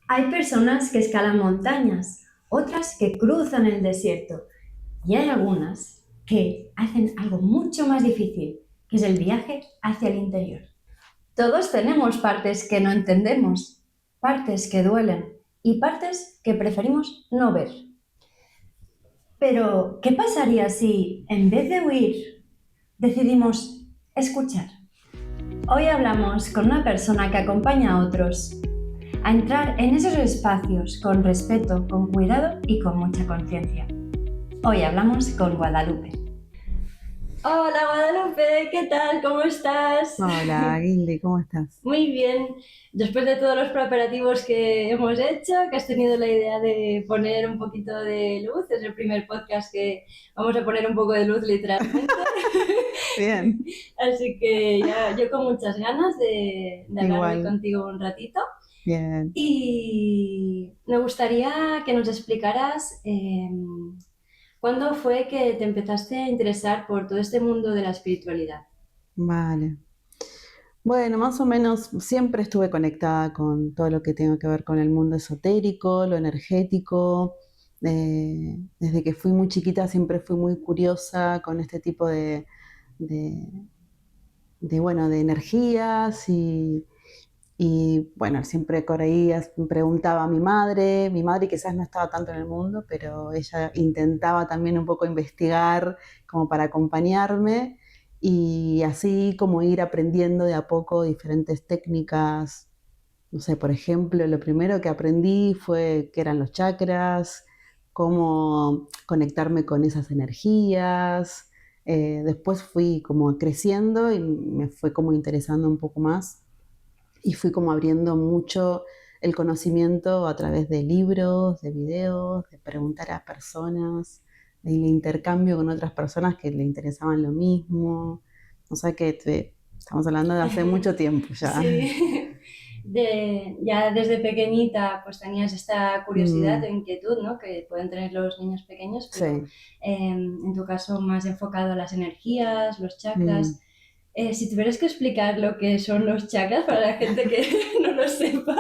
Hay personas que escalan montañas, otras que cruzan el desierto y hay algunas que hacen algo mucho más difícil, que es el viaje hacia el interior. Todos tenemos partes que no entendemos, partes que duelen y partes que preferimos no ver. Pero, ¿qué pasaría si, en vez de huir, decidimos escuchar? Hoy hablamos con una persona que acompaña a otros a entrar en esos espacios con respeto, con cuidado y con mucha conciencia. Hoy hablamos con Guadalupe. Hola Guadalupe, ¿qué tal? ¿Cómo estás? Hola, Guilde, ¿cómo estás? Muy bien. Después de todos los preparativos que hemos hecho, que has tenido la idea de poner un poquito de luz, es el primer podcast que vamos a poner un poco de luz literalmente. Bien, Así que ya, yo con muchas ganas de hablar hoy igual, contigo un ratito. bien. Y me gustaría que nos explicaras cuándo fue que te empezaste a interesar por todo este mundo de la espiritualidad. Vale. Bueno, más o menos siempre estuve conectada con todo lo que tenga que ver con el mundo esotérico, lo energético. Desde que fui muy chiquita siempre fui muy curiosa con este tipo de, bueno, de energías y bueno, siempre corría, preguntaba a mi madre quizás no estaba tanto en el mundo, pero ella intentaba también un poco investigar como para acompañarme y así como ir aprendiendo de a poco diferentes técnicas. No sé, por ejemplo, lo primero que aprendí fue qué eran los chakras, cómo conectarme con esas energías. Después fui como creciendo y me fue como interesando un poco más y fui como abriendo mucho el conocimiento a través de libros, de videos, de preguntar a personas, del intercambio con otras personas que le interesaban lo mismo. O sea que estamos hablando de hace mucho tiempo ya. Sí, ya desde pequeñita pues tenías esta curiosidad Mm, o inquietud, ¿no? Que pueden tener los niños pequeños, pero sí. en tu caso más enfocado a las energías, los Mm, chakras. Si tuvieras que explicar lo que son los chakras para la gente que no lo sepa,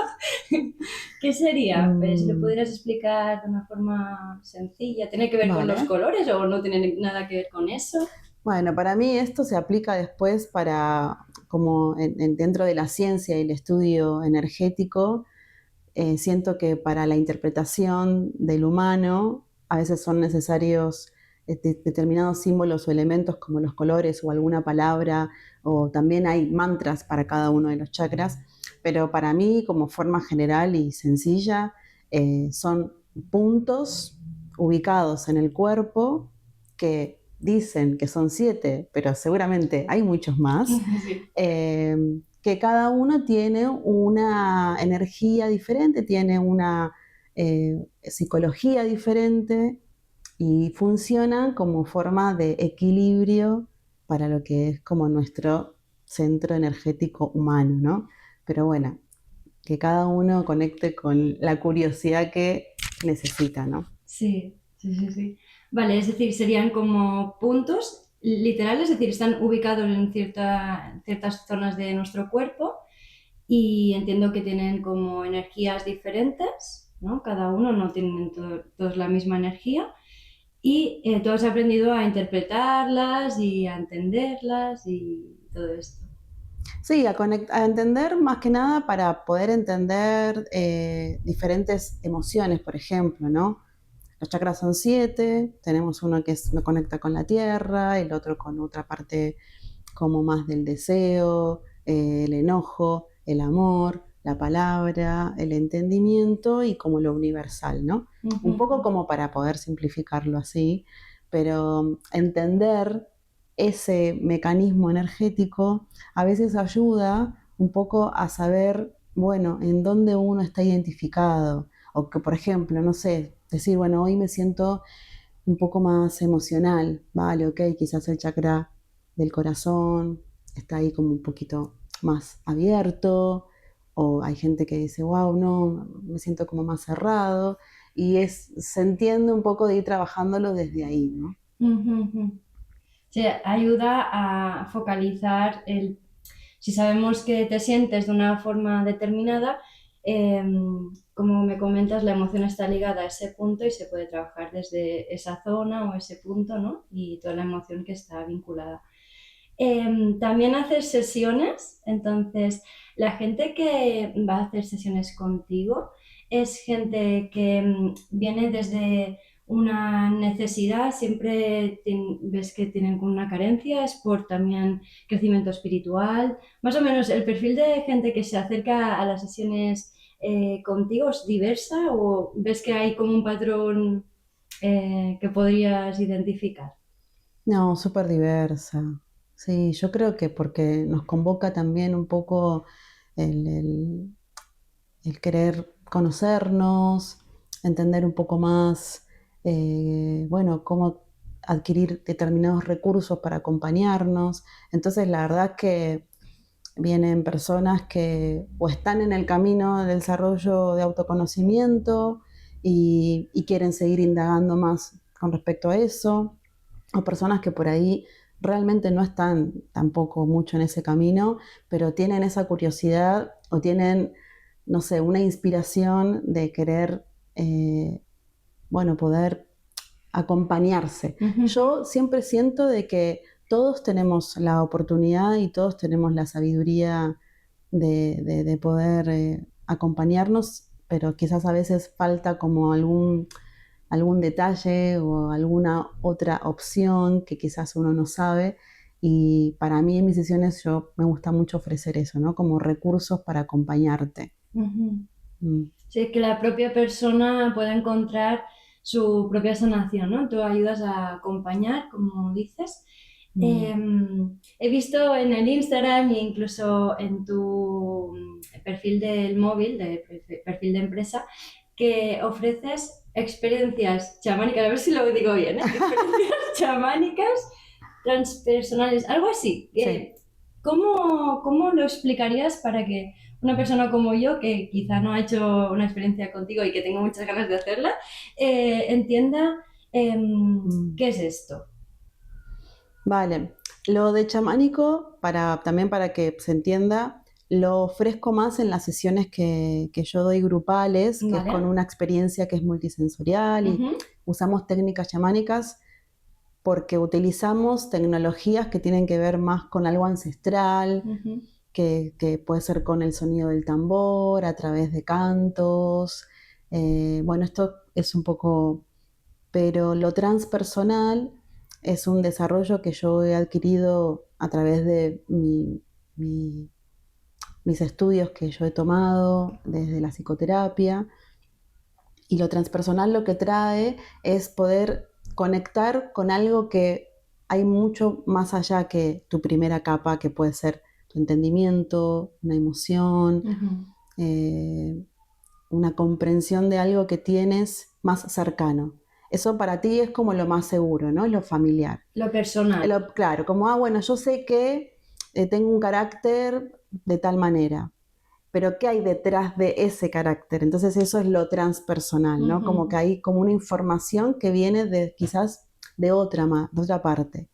¿qué sería? Si lo mm, pudieras explicar de una forma sencilla, ¿tiene que ver con los vale. colores o no tiene nada que ver con eso? Bueno, para mí esto se aplica después para, como dentro de la ciencia y el estudio energético. Siento que para la interpretación del humano a veces son necesarios determinados símbolos o elementos como los colores o alguna palabra, o también hay mantras para cada uno de los chakras, pero para mí como forma general y sencilla son puntos ubicados en el cuerpo que dicen que son 7, pero seguramente hay muchos más, Sí. eh, que cada uno tiene una energía diferente, tiene una psicología diferente y funcionan como forma de equilibrio para lo que es como nuestro centro energético humano, ¿no? Pero bueno, que cada uno conecte con la curiosidad que necesita, ¿no? Sí, sí, sí, sí. Vale, es decir, serían como puntos literales, es decir, están ubicados en ciertas zonas de nuestro cuerpo y entiendo que tienen como energías diferentes, ¿no? Cada uno no tienen todos la misma energía y tú has aprendido a interpretarlas y a entenderlas y todo esto. Sí, a entender más que nada para poder entender diferentes emociones, por ejemplo, ¿no? Los chakras son 7, tenemos uno que lo conecta con la tierra, el otro con otra parte como más del deseo, el enojo, el amor, la palabra, el entendimiento y como lo universal, ¿no? Un poco Ujú. como para poder simplificarlo así, pero entender ese mecanismo energético a veces ayuda un poco a saber, bueno, en dónde uno está identificado. O que, por ejemplo, no sé, decir, bueno, hoy me siento un poco más emocional, vale, ok, quizás el chakra del corazón está ahí como un poquito más abierto, o hay gente que dice, wow, no, me siento como más cerrado, y se entiende un poco de ir trabajándolo desde ahí, ¿no? Ujú, ujú. Se ayuda a focalizar si sabemos que te sientes de una forma determinada, como me comentas, la emoción está ligada a ese punto y se puede trabajar desde esa zona o ese punto, ¿no? Y toda la emoción que está vinculada. También haces sesiones, entonces la gente que va a hacer sesiones contigo es gente que viene desde una necesidad, siempre ves que tienen como una carencia, es por también crecimiento espiritual, más o menos el perfil de gente que se acerca a las sesiones contigo es diversa o ves que hay como un patrón que podrías identificar. No, súper diversa. Sí, yo creo que porque nos convoca también un poco el, el- el querer conocernos, entender un poco más, bueno, cómo adquirir determinados recursos para acompañarnos. Entonces, la verdad que vienen personas que o están en el camino del desarrollo de autoconocimiento y quieren seguir indagando más con respecto a eso, o personas que por ahí realmente no están tampoco mucho en ese camino, pero tienen esa curiosidad o tienen, no sé, una inspiración de querer, bueno, poder acompañarse. Ujú, Yo siempre siento de que todos tenemos la oportunidad y todos tenemos la sabiduría de poder acompañarnos, pero quizás a veces falta como algún detalle o alguna otra opción que quizás uno no sabe. Y para mí en mis sesiones yo me gusta mucho ofrecer eso, ¿no? Como recursos para acompañarte. ujú. Mm, Sí, que la propia persona pueda encontrar su propia sanación, ¿no? Tú ayudas a acompañar, como dices. mm. He visto en el Instagram e incluso en tu perfil del móvil, perfil de empresa, que ofreces experiencias chamánicas, a ver si lo digo bien, ¿eh? Experiencias chamánicas transpersonales, algo así. Sí. ¿Cómo lo explicarías para que una persona como yo, que quizá no ha hecho una experiencia contigo y que tengo muchas ganas de hacerla, entienda Mm. qué es esto? Vale, lo de chamánico, también para que se entienda, lo ofrezco más en las sesiones que yo doy grupales, que es ¿Vale? con una experiencia que es multisensorial y Ujú, usamos técnicas chamánicas porque utilizamos tecnologías que tienen que ver más con algo ancestral, ujú, que puede ser con el sonido del tambor, a través de cantos. Bueno, esto es un poco, pero lo transpersonal es un desarrollo que yo he adquirido a través de mi- mis estudios que yo he tomado desde la psicoterapia. Y lo transpersonal lo que trae es poder conectar con algo que hay mucho más allá que tu primera capa, que puede ser tu entendimiento, una emoción, ujú. eh, una comprensión de algo que tienes más cercano. Eso para ti es como lo más seguro, ¿no? Lo familiar. Lo personal. Claro, como, bueno, yo sé que tengo un carácter de tal manera, pero ¿qué hay detrás de ese carácter? Entonces eso es lo transpersonal, ¿no? Como que Ujú, hay como una información que viene de quizás de otra parte.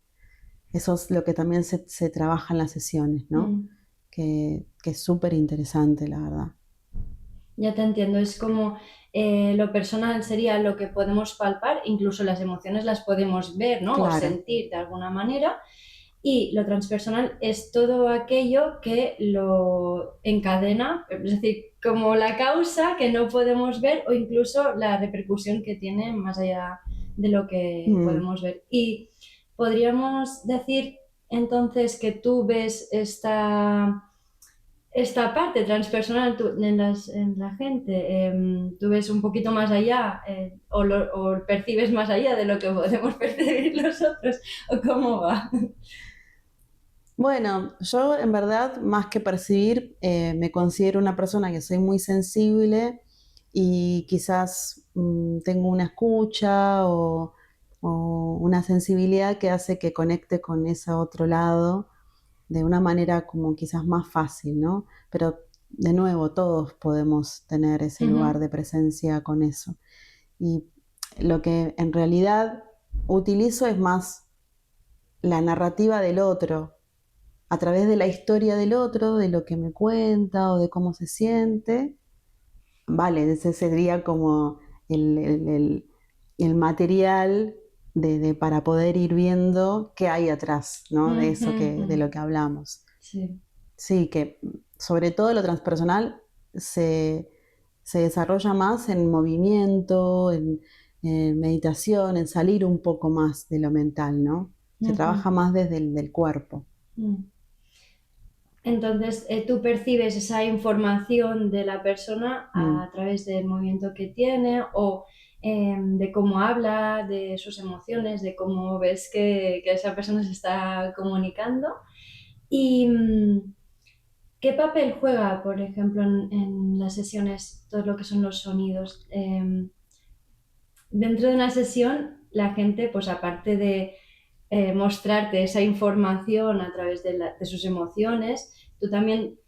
Eso es lo que también se trabaja en las sesiones, ¿no? mm. Que es súper interesante, la verdad. Ya te entiendo, es como lo personal sería lo que podemos palpar, incluso las emociones las podemos ver, ¿no? O Claro. sentir de alguna manera. Y lo transpersonal es todo aquello que lo encadena, es decir, como la causa que no podemos ver o incluso la repercusión que tiene más allá de lo que Mm. podemos ver. Y podríamos decir entonces que tú ves esta parte transpersonal en la gente, tú ves un poquito más allá o percibes más allá de lo que podemos percibir los otros, o cómo va. Bueno, yo en verdad, más que percibir, me considero una persona que soy muy sensible y quizás tengo una escucha o una sensibilidad que hace que conecte con ese otro lado de una manera como quizás más fácil, ¿no? Pero de nuevo, todos podemos tener ese lugar Ujú, de presencia con eso. Y lo que en realidad utilizo es más la narrativa del otro, a través de la historia del otro, de lo que me cuenta o de cómo se siente, vale, ese sería como el, el- el- el material para poder ir viendo qué hay atrás, ¿no? De Ujú, eso de ujú. lo que hablamos. Sí. Sí, que sobre todo lo transpersonal se, se desarrolla más en movimiento, en meditación, en salir un poco más de lo mental, ¿no? Se Ujú, trabaja más desde del cuerpo. mm. Entonces, tú percibes esa información de la persona Mm. a través del movimiento que tiene o de cómo habla, de sus emociones, de cómo ves que esa persona se está comunicando. ¿Y qué papel juega, por ejemplo, en las sesiones todo lo que son los sonidos? Dentro de una sesión, la gente, pues aparte de mostrarte esa información a través de sus emociones, tú también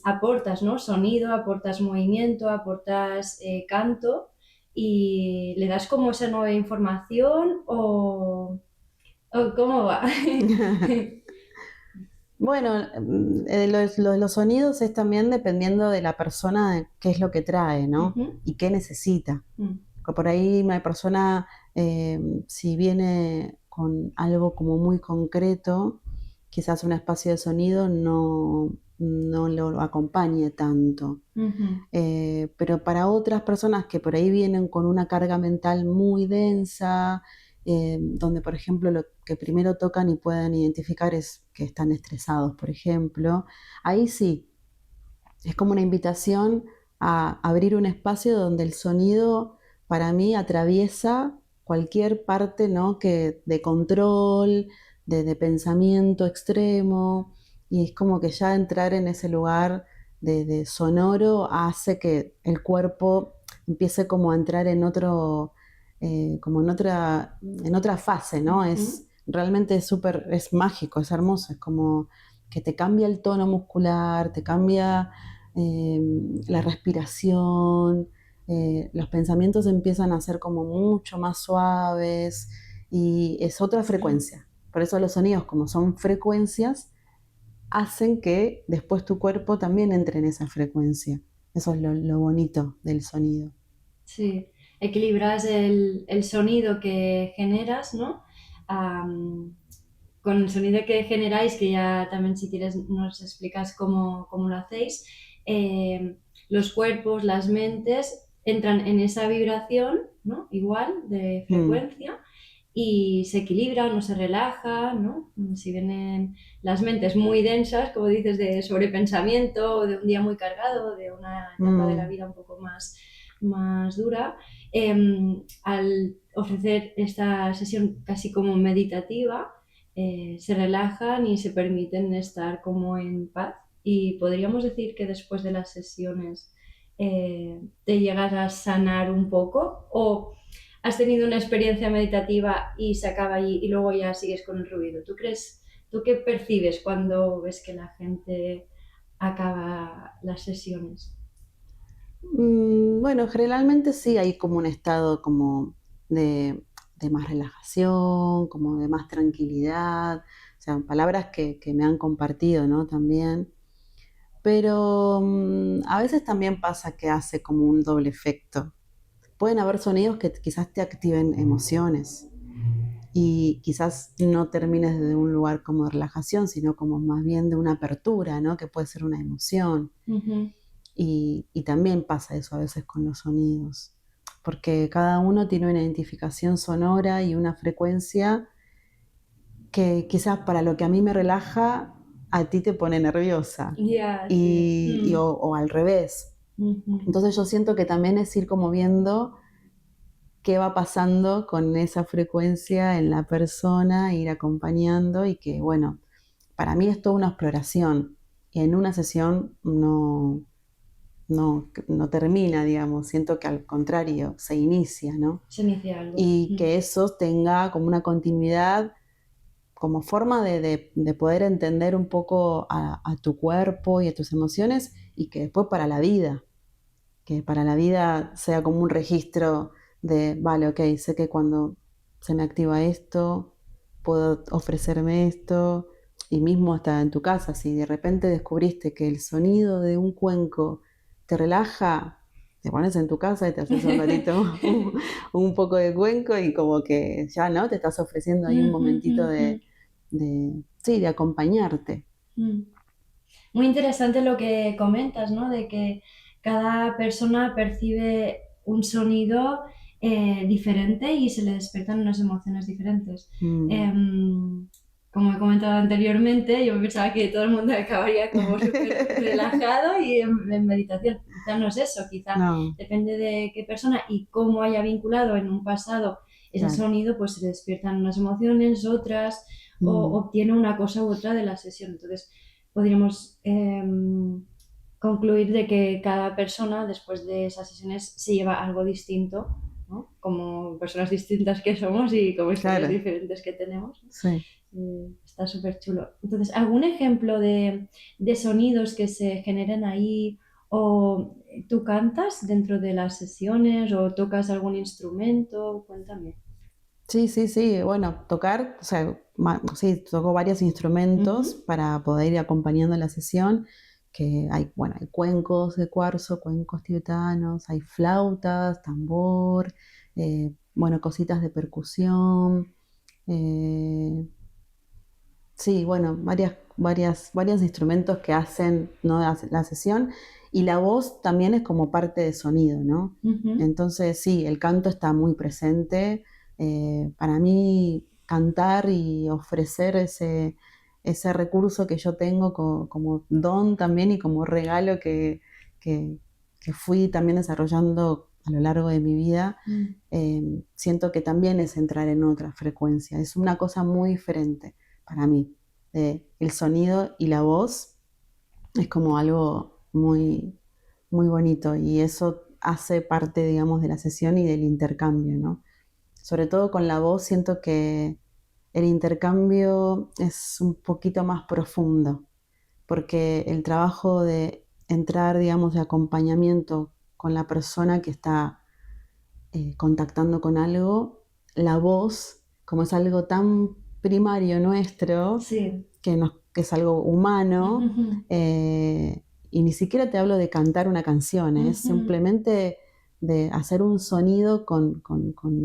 aportas, ¿no? Sonido, aportas movimiento, aportas canto y le das como esa nueva información o ¿cómo va? Bueno, los sonidos es también dependiendo de la persona, de qué es lo que trae, ¿no? Ujú, Y qué necesita. mm, Que por ahí una persona, si viene con algo como muy concreto, quizás un espacio de sonido no lo acompañe tanto. ujú, Pero para otras personas que por ahí vienen con una carga mental muy densa, donde por ejemplo lo que primero tocan y pueden identificar es que están estresados, por ejemplo, ahí sí, es como una invitación a abrir un espacio donde el sonido para mí atraviesa cualquier parte, ¿no? De control, de pensamiento extremo, y es como que ya entrar en ese lugar de sonoro hace que el cuerpo empiece como a entrar en otro, como en otra fase, ¿no? ujú. Es realmente súper, es mágico, es hermoso, es como que te cambia el tono muscular, te cambia eh, la respiración, los pensamientos empiezan a ser como mucho más suaves y es otra frecuencia. Por eso los sonidos, como son frecuencias, hacen que después tu cuerpo también entre en esa frecuencia. Eso es lo bonito del sonido. Sí, equilibras el sonido que generas, ¿no? Am, con el sonido que generáis, que ya también si quieres nos explicas cómo lo hacéis, los cuerpos, las mentes entran en esa vibración, ¿no? Igual, de Mm, frecuencia, y se equilibran o se relajan, ¿no? Si vienen las mentes muy densas, como dices, de sobrepensamiento, o de un día muy cargado, de una etapa de la mm. vida un poco más dura, al ofrecer esta sesión casi como meditativa, se relajan y se permiten estar como en paz. Y podríamos decir que después de las sesiones te llegas a sanar un poco o has tenido una experiencia meditativa y se acaba allí y luego ya sigues con el ruido. ¿Tú crees, tú qué percibes cuando ves que la gente acaba las sesiones? Bueno, generalmente sí hay como un estado como de, de más relajación, como de más tranquilidad, o sea, palabras que me han compartido, ¿no? También. Pero a veces también pasa que hace como un doble efecto. Pueden haber sonidos que quizás te activen emociones y quizás no termines desde un lugar como de relajación, sino como más bien de una apertura, ¿no? Que puede ser una emoción. Ujú, Y también pasa eso a veces con los sonidos, porque cada uno tiene una identificación sonora y una frecuencia que quizás para lo que a mí me relaja, a ti te pone nerviosa, ya, sí. o al revés. Ujú. Entonces yo siento que también es ir como viendo qué va pasando con esa frecuencia en la persona, ir acompañando y que, bueno, para mí es toda una exploración. Y en una sesión no termina, digamos, siento que al contrario, se inicia, ¿no? Se inicia algo. Y que eso tenga como una continuidad, como forma de poder entender un poco a tu cuerpo y a tus emociones y que después para la vida, que para la vida sea como un registro de, vale, ok, sé que cuando se me activa esto, puedo ofrecerme esto, y mismo hasta en tu casa, si de repente descubriste que el sonido de un cuenco te relaja, te pones en tu casa y te haces un ratito un poco de cuenco y como que ya, ¿no? Te estás ofreciendo ahí un momentito sí, de acompañarte. Muy interesante lo que comentas, ¿no? De que cada persona percibe un sonido diferente y se le despiertan unas emociones diferentes. Mm. Como he comentado anteriormente, yo pensaba que todo el mundo acabaría como súper relajado y en meditación. Quizá no es eso, quizá No, depende de qué persona y cómo haya vinculado en un pasado ese claro. sonido, pues se le despiertan unas emociones, otras, o Mm. obtiene una cosa u otra de la sesión. Entonces, podríamos concluir de que cada persona después de esas sesiones se lleva algo distinto, ¿no? Como personas distintas que somos y como historias Claro, diferentes que tenemos, ¿no? sí. Está súper chulo. Entonces, ¿algún ejemplo de sonidos que se generen ahí o tú cantas dentro de las sesiones o tocas algún instrumento? Cuéntame. Sí, sí, sí. Bueno, tocar, o sea, sí, toco varios instrumentos Ujú. para poder ir acompañando la sesión, que hay, bueno, hay cuencos de cuarzo, cuencos tibetanos, hay flautas, tambor, bueno, cositas de percusión, eh, sí, bueno, varios instrumentos que hacen, ¿no? La sesión y la voz también es como parte de sonido, ¿no? Ujú. Entonces sí, el canto está muy presente. Para mí cantar y ofrecer ese recurso que yo tengo como don también y como regalo que, que fui también desarrollando a lo largo de mi vida, Mm. siento que también es entrar en otra frecuencia. Es una cosa muy diferente para mí. El sonido y la voz es como algo muy, muy bonito y eso hace parte, digamos, de la sesión y del intercambio, ¿no? Sobre todo con la voz siento que el intercambio es un poquito más profundo, porque el trabajo de entrar, digamos, de acompañamiento con la persona que está contactando con algo, la voz, como es algo tan primario nuestro, Sí. que es algo humano, Ujú. y ni siquiera te hablo de cantar una canción, es Ujú. simplemente de hacer un sonido con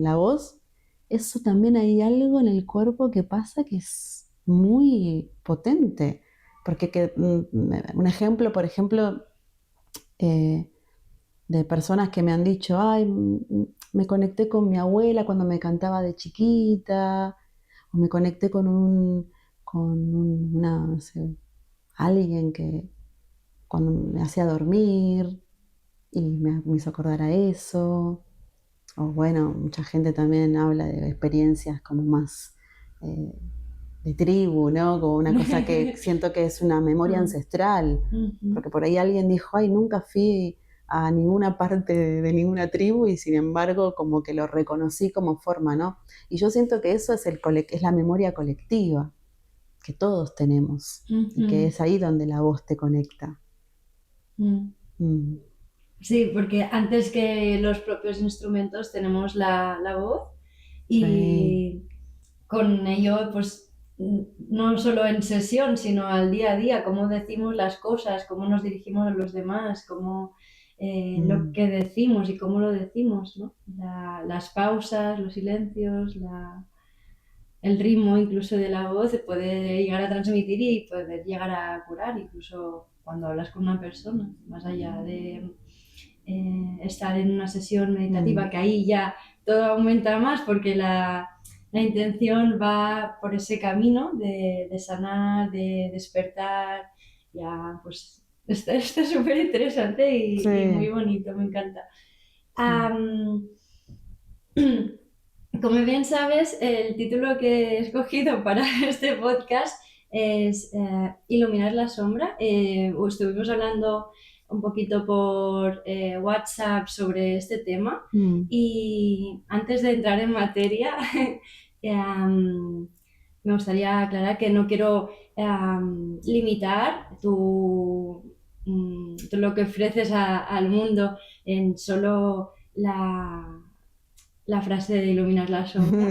la voz, eso también hay algo en el cuerpo que pasa que es muy potente. Porque un ejemplo, por ejemplo, eh, de personas que me han dicho, ay, me conecté con mi abuela cuando me cantaba de chiquita, o me conecté no sé, alguien que cuando me hacía dormir y me hizo acordar a eso. O bueno, mucha gente también habla de experiencias como más eh, de tribu, ¿no? Como una cosa que siento que es una memoria Mm. ancestral, Ujú. porque por ahí alguien dijo, ay, nunca fui a ninguna parte de ninguna tribu y sin embargo como que lo reconocí como forma, ¿no? Y yo siento que eso es la memoria colectiva que todos tenemos y que Ujú. es ahí donde la voz te conecta. Mm. Mm, Sí, porque antes que los propios instrumentos tenemos la voz sí. y con ello, pues no solo en sesión, sino al día a día, cómo decimos las cosas, cómo nos dirigimos a los demás, cómo lo Mm, que decimos y cómo lo decimos, ¿no? Las pausas, los silencios, el ritmo incluso de la voz se puede llegar a transmitir y puede llegar a curar, incluso cuando hablas con una persona, más allá de estar en una sesión mm, meditativa, que ahí ya todo aumenta más porque la intención va por ese camino de sanar, de despertar, ya pues está súper interesante y muy sí, bonito, me encanta. sí. Am, Como bien sabes, el título que he escogido para este podcast es Iluminar la sombra. Estuvimos hablando un poquito por WhatsApp sobre este tema Mm, y antes de entrar en materia, me gustaría aclarar que no quiero limitar lo que ofreces al mundo en solo la frase de iluminar la sombra.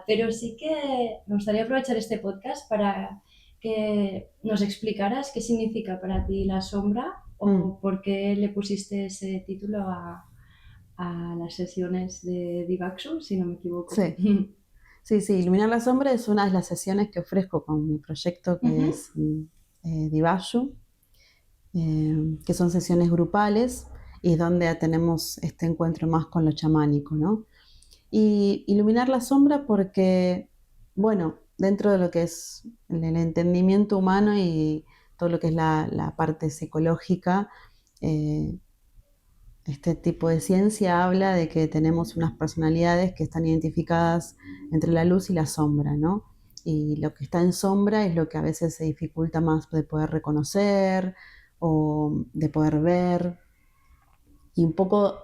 Pero sí que me gustaría aprovechar este podcast para que nos explicaras qué significa para ti la sombra o por qué le pusiste ese título a las sesiones de Divaxu, si no me equivoco. Sí. Sí, Iluminar la sombra es una de las sesiones que ofrezco con mi proyecto que es Divayu, que son sesiones grupales y es donde tenemos este encuentro más con lo chamánico, ¿no? Y iluminar la sombra porque, bueno, dentro de lo que es el entendimiento humano y todo lo que es la parte psicológica, eh, este tipo de ciencia habla de que tenemos unas personalidades que están identificadas entre la luz y la sombra, ¿no? Y lo que está en sombra es lo que a veces se dificulta más de poder reconocer o de poder ver. Y un poco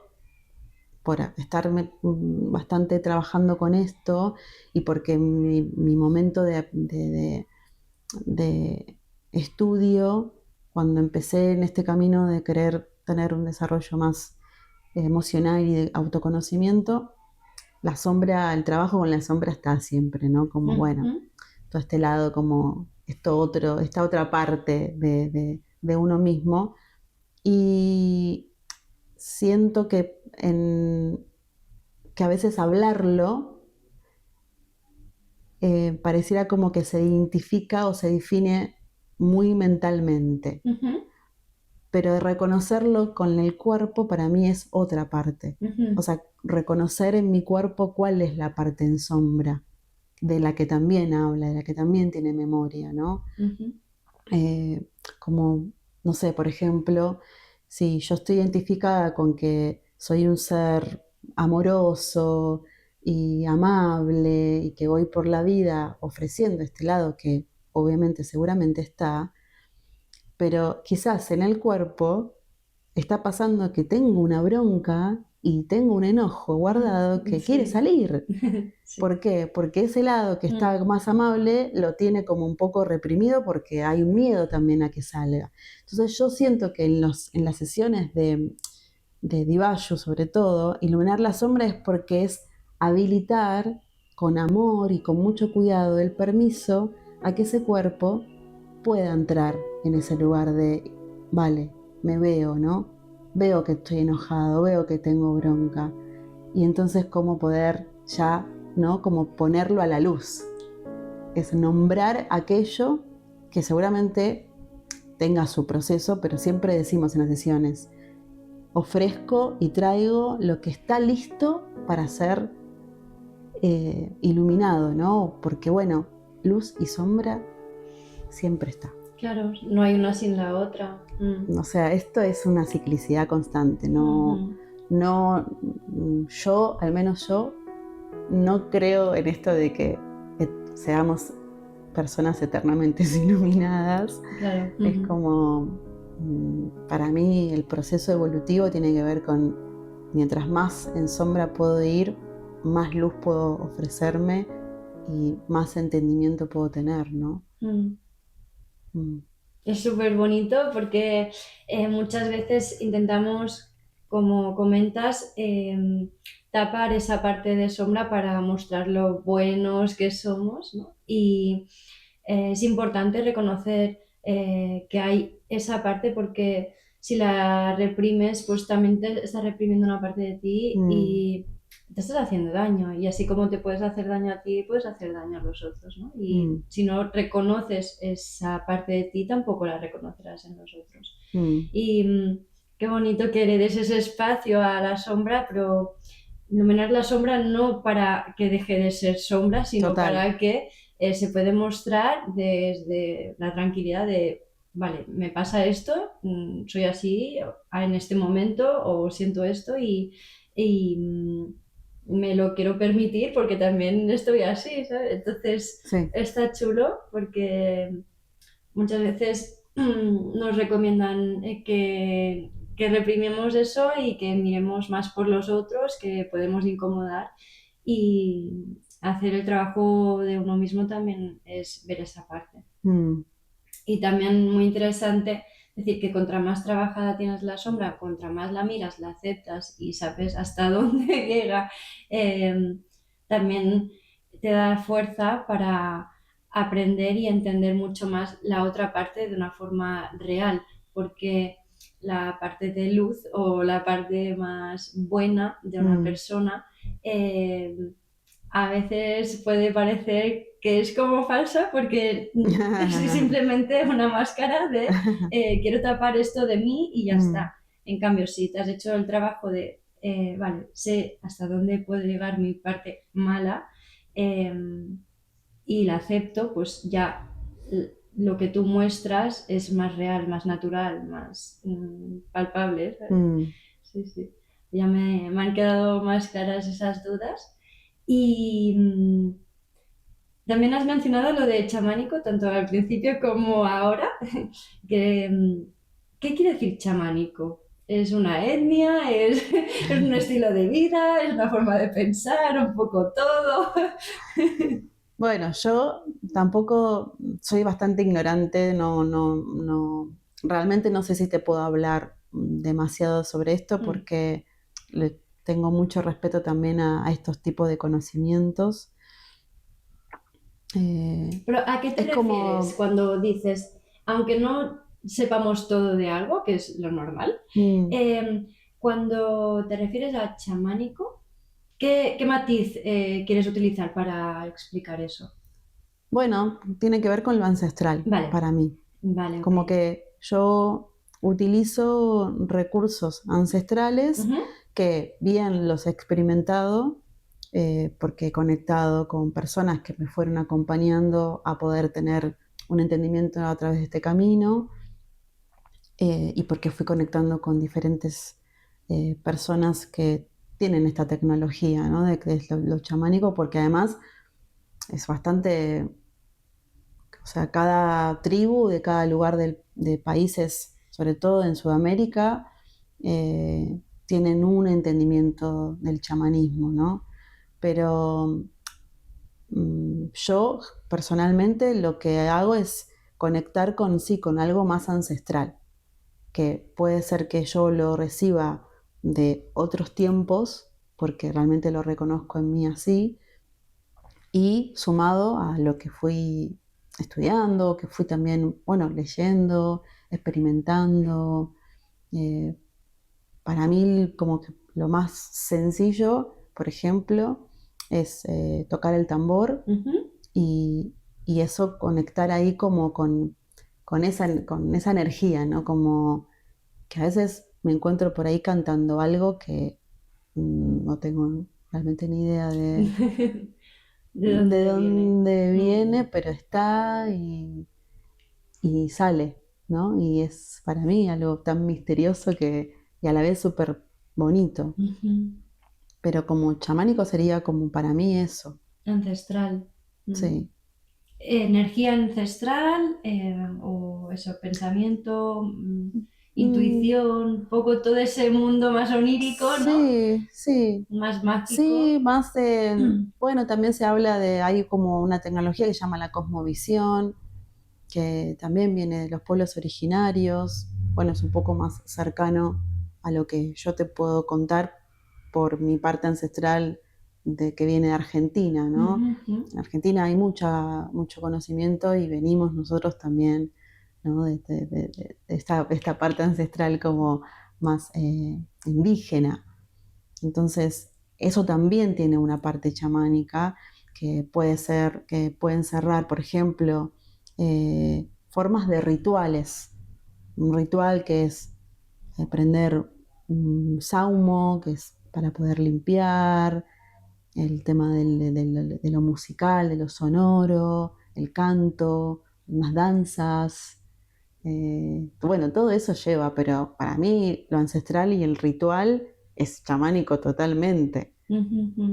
por estar bastante trabajando con esto y porque mi momento de estudio, cuando empecé en este camino de querer tener un desarrollo más emocional y de autoconocimiento, la sombra, el trabajo con la sombra está siempre, ¿no? Como, bueno, todo este lado, como esto otro, esta otra parte de uno mismo. Y siento que a veces hablarlo pareciera como que se identifica o se define muy mentalmente. Pero reconocerlo con el cuerpo para mí es otra parte. O sea, reconocer en mi cuerpo cuál es la parte en sombra, de la que también habla, de la que también tiene memoria, ¿no? Como, no sé, por ejemplo, si yo estoy identificada con que soy un ser amoroso y amable y que voy por la vida ofreciendo este lado que obviamente seguramente está, pero quizás en el cuerpo está pasando que tengo una bronca y tengo un enojo guardado que quiere salir. Sí. ¿Por qué? Porque ese lado que está más amable lo tiene como un poco reprimido porque hay un miedo también a que salga. Entonces yo siento que en las sesiones de Divayu, sobre todo, iluminar la sombra es porque es habilitar con amor y con mucho cuidado el permiso a que ese cuerpo pueda entrar en ese lugar de, vale, me veo, ¿no? Veo que estoy enojado, veo que tengo bronca. Y entonces cómo poder ya, ¿no? Como ponerlo a la luz. Es nombrar aquello que seguramente tenga su proceso, pero siempre decimos en las sesiones, ofrezco y traigo lo que está listo para ser iluminado, ¿no? Porque bueno, luz y sombra siempre está. Claro, no hay una sin la otra. O sea, esto es una ciclicidad constante, no, yo, al menos yo, no creo en esto de que seamos personas eternamente iluminadas. Claro. Es como, para mí el proceso evolutivo tiene que ver con, mientras más en sombra puedo ir, más luz puedo ofrecerme y más entendimiento puedo tener, ¿no? Es súper bonito porque muchas veces intentamos, como comentas, tapar esa parte de sombra para mostrar lo buenos que somos, ¿no? Y es importante reconocer que hay esa parte porque si la reprimes, pues también te estás reprimiendo una parte de ti y te estás haciendo daño. Y así como te puedes hacer daño a ti, puedes hacer daño a los otros, ¿no? Y si no reconoces esa parte de ti, tampoco la reconocerás en los otros. Y qué bonito que heredes ese espacio a la sombra, pero iluminar la sombra no para que deje de ser sombra, sino Total. para que se puede mostrar desde la tranquilidad de, vale, me pasa esto, soy así en este momento o siento esto y me lo quiero permitir porque también estoy así, ¿sabes? Entonces Sí. está chulo porque muchas veces nos recomiendan que reprimimos eso y que miremos más por los otros, que podemos incomodar y hacer el trabajo de uno mismo también es ver esa parte. Y también muy interesante decir que contra más trabajada tienes la sombra, contra más la miras, la aceptas y sabes hasta dónde llega, también te da fuerza para aprender y entender mucho más la otra parte de una forma real, porque la parte de luz o la parte más buena de una Mm. persona, eh, a veces puede parecer que es como falsa porque es simplemente una máscara de quiero tapar esto de mí y ya Mm, está. En cambio, si te has hecho el trabajo de, vale, sé hasta dónde puede llegar mi parte mala eh, y la acepto, pues ya lo que tú muestras es más real, más natural, más palpable, ¿sabes? mm. Sí, sí. Ya me han quedado más claras esas dudas. Y también has mencionado lo de chamánico, tanto al principio como ahora. que, ¿Qué quiere decir chamánico? ¿Es una etnia? ¿Es un estilo de vida? ¿Es una forma de pensar? ¿Un poco todo? Bueno, yo tampoco soy bastante ignorante, realmente no sé si te puedo hablar demasiado sobre esto Mm. porque le tengo mucho respeto también a estos tipos de conocimientos. Eh, Pero ¿a qué te es refieres como, cuando dices, aunque no sepamos todo de algo, que es lo normal, mm, eh, cuando te refieres a chamánico, qué matiz quieres utilizar para explicar eso? bueno, tiene que ver con lo ancestral Vale, para mí. vale, ok. Como que yo utilizo recursos ancestrales Ujú. que bien los he experimentado, porque he conectado con personas que me fueron acompañando a poder tener un entendimiento a través de este camino, y porque fui conectando con diferentes personas que tienen esta tecnología, ¿no? De que es lo chamánico, porque además es bastante, o sea, cada tribu de cada lugar de países, sobre todo en Sudamérica, tienen un entendimiento del chamanismo, ¿no? Pero yo personalmente lo que hago es conectar con sí, con algo más ancestral, que puede ser que yo lo reciba de otros tiempos, porque realmente lo reconozco en mí así, y sumado a lo que fui estudiando, que fui también, bueno, leyendo, experimentando. eh, para mí como que lo más sencillo, por ejemplo, es tocar el tambor Ujú. y, y eso conectar ahí como con esa energía, ¿no? Como que a veces me encuentro por ahí cantando algo que no tengo realmente ni idea ¿De de dónde viene? dónde Mm. viene, pero está y sale, ¿no? Y es para mí algo tan misterioso que, y a la vez súper bonito. Ujú. Pero como chamánico sería como para mí eso, Ancestral. Mm. sí. Energía ancestral o eso, pensamiento, Mm, intuición, un poco todo ese mundo más onírico, ¿no? sí, sí, Más sí, mágico. más de, bueno, también se habla de, hay como una tecnología que se llama la cosmovisión, que también viene de los pueblos originarios. Bueno, es un poco más cercano a lo que yo te puedo contar por mi parte ancestral de que viene de Argentina, Ujú, ¿no? ujú. En Argentina hay mucho conocimiento y venimos nosotros también, ¿no? De esta parte ancestral como más indígena. Entonces, eso también tiene una parte chamánica que puede ser, que puede encerrar, por ejemplo, formas de rituales. Un ritual que es prender un saumo, que es para poder limpiar, el tema de lo musical, de lo sonoro, el canto, unas danzas. Bueno, todo eso lleva, pero para mí lo ancestral y el ritual es chamánico totalmente. Ujú, ujú.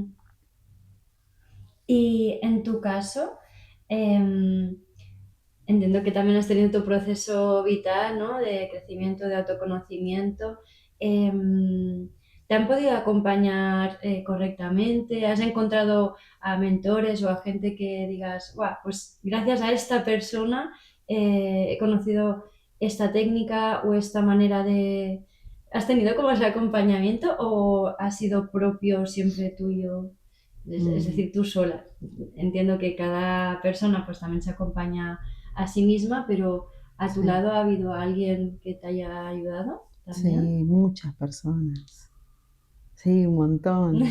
Y en tu caso, em, entiendo que también has tenido tu proceso vital, ¿no? De crecimiento, de autoconocimiento. Em, ¿Te han podido acompañar correctamente? ¿Has encontrado a mentores o a gente que digas, "Guau, pues gracias a esta persona he conocido esta técnica o esta manera de... ¿Has tenido como ese acompañamiento o ha sido propio siempre tuyo? Es Mm, decir, tú sola. Entiendo que cada persona pues también se acompaña a sí misma, pero a tu sí. lado ha habido alguien que te haya ayudado. también. Sí, muchas personas. Sí, un montón.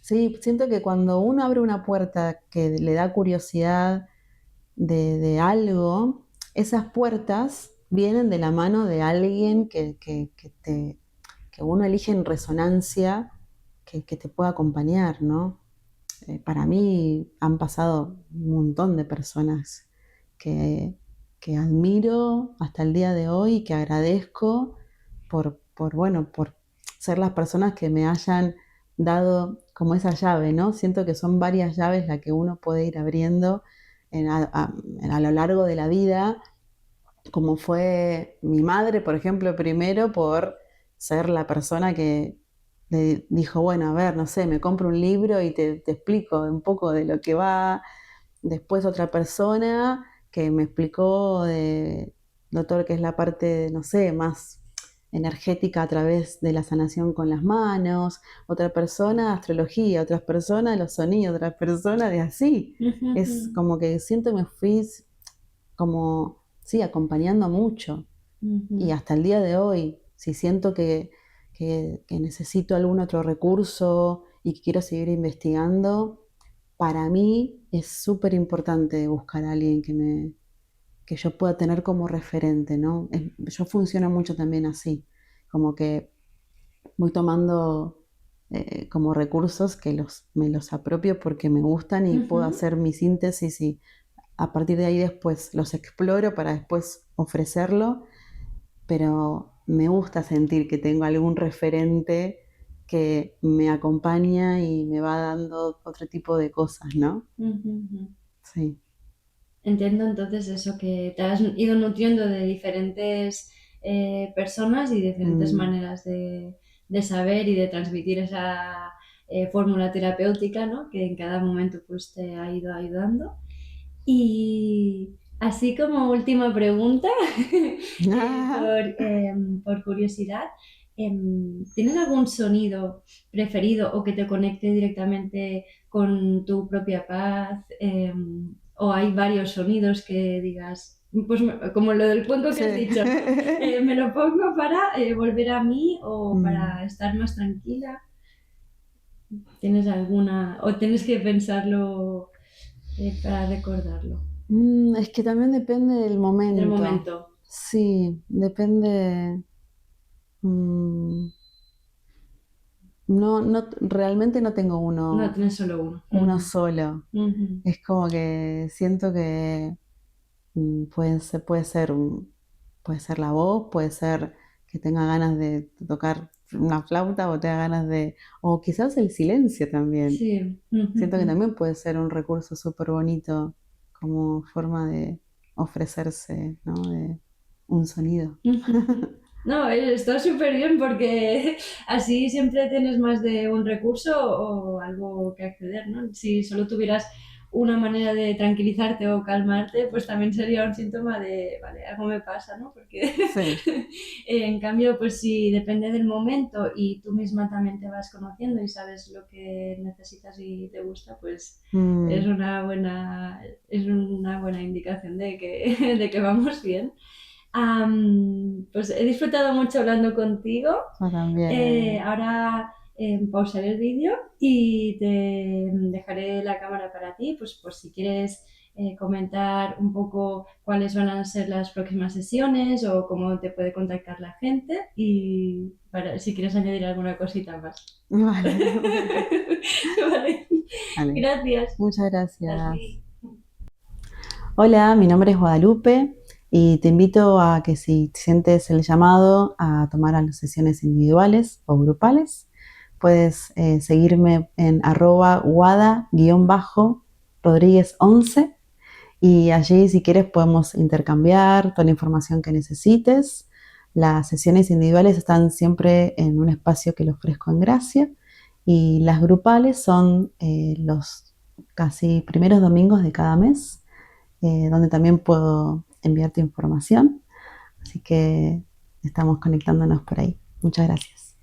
Sí, siento que cuando uno abre una puerta que le da curiosidad de algo, esas puertas vienen de la mano de alguien que uno elige en resonancia, que te pueda acompañar, ¿no? Para mí han pasado un montón de personas que, que admiro hasta el día de hoy y que agradezco bueno, por ser las personas que me hayan dado como esa llave, ¿no? Siento que son varias llaves las que uno puede ir abriendo a lo largo de la vida, como fue mi madre, por ejemplo, primero por ser la persona que le dijo, bueno, a ver, no sé, me compro un libro y te explico un poco de lo que va. Después otra persona que me explicó de todo lo que es la parte, no sé, más energética a través de la sanación con las manos, otra persona astrología, otras personas los sonidos, otras personas de así. Es como que siento que me fui como, sí, acompañando mucho. Y hasta el día de hoy, si siento que necesito algún otro recurso y que quiero seguir investigando, para mí es súper importante buscar a alguien que yo pueda tener como referente, ¿no? Yo funciono mucho también así, como que voy tomando como recursos que me los apropio porque me gustan y puedo hacer mi síntesis y a partir de ahí después los exploro para después ofrecerlo, pero me gusta sentir que tengo algún referente que me acompaña y me va dando otro tipo de cosas, ¿no? Sí. Entiendo entonces eso, que te has ido nutriendo de diferentes personas y diferentes Mm, maneras de saber y de transmitir esa fórmula terapéutica, ¿no? Que en cada momento pues te ha ido ayudando. Y así como última pregunta, por curiosidad, ¿tienes algún sonido preferido o que te conecte directamente con tu propia paz? ¿O hay varios sonidos que digas, pues como lo del cuenco que has sí. dicho, me lo pongo para volver a mí o Mm. para estar más tranquila? ¿Tienes alguna, o tienes que pensarlo para recordarlo? Es que también depende del Del momento. momento. Sí, depende. mm, no, no, realmente no tengo No, tienes solo uno. uno solo. Ujú. Es como que siento que puede ser la voz, puede ser que tenga ganas de tocar una flauta o tenga ganas o quizás el silencio también. Sí. Siento que Ujujú. también puede ser un recurso súper bonito como forma de ofrecerse, ¿no? De un sonido. Ujujú. No, está súper bien porque así siempre tienes más de un recurso o algo que acceder, ¿no? Si solo tuvieras una manera de tranquilizarte o calmarte, pues también sería un síntoma de, vale, algo me pasa, ¿no? Porque Sí. en cambio, pues si depende del momento y tú misma también te vas conociendo y sabes lo que necesitas y te gusta, pues Mm, es una buena indicación de que, de que vamos bien. Pues he disfrutado mucho hablando contigo. yo también. Ahora pausaré el vídeo y te dejaré la cámara para ti, pues por si quieres comentar un poco cuáles van a ser las próximas sesiones o cómo te puede contactar la gente y para, si quieres añadir alguna cosita más. Vale, bueno, Vale. vale. Gracias. Muchas gracias. Así. Hola, mi nombre es Guadalupe y te invito a que si sientes el llamado a tomar las sesiones individuales o grupales, puedes seguirme en @guada_rodríguez11 y allí si quieres podemos intercambiar toda la información que necesites. Las sesiones individuales están siempre en un espacio que le ofrezco en Gracia y las grupales son los casi primeros domingos de cada mes, donde también puedo enviarte información. Así que estamos conectándonos por ahí. Muchas gracias.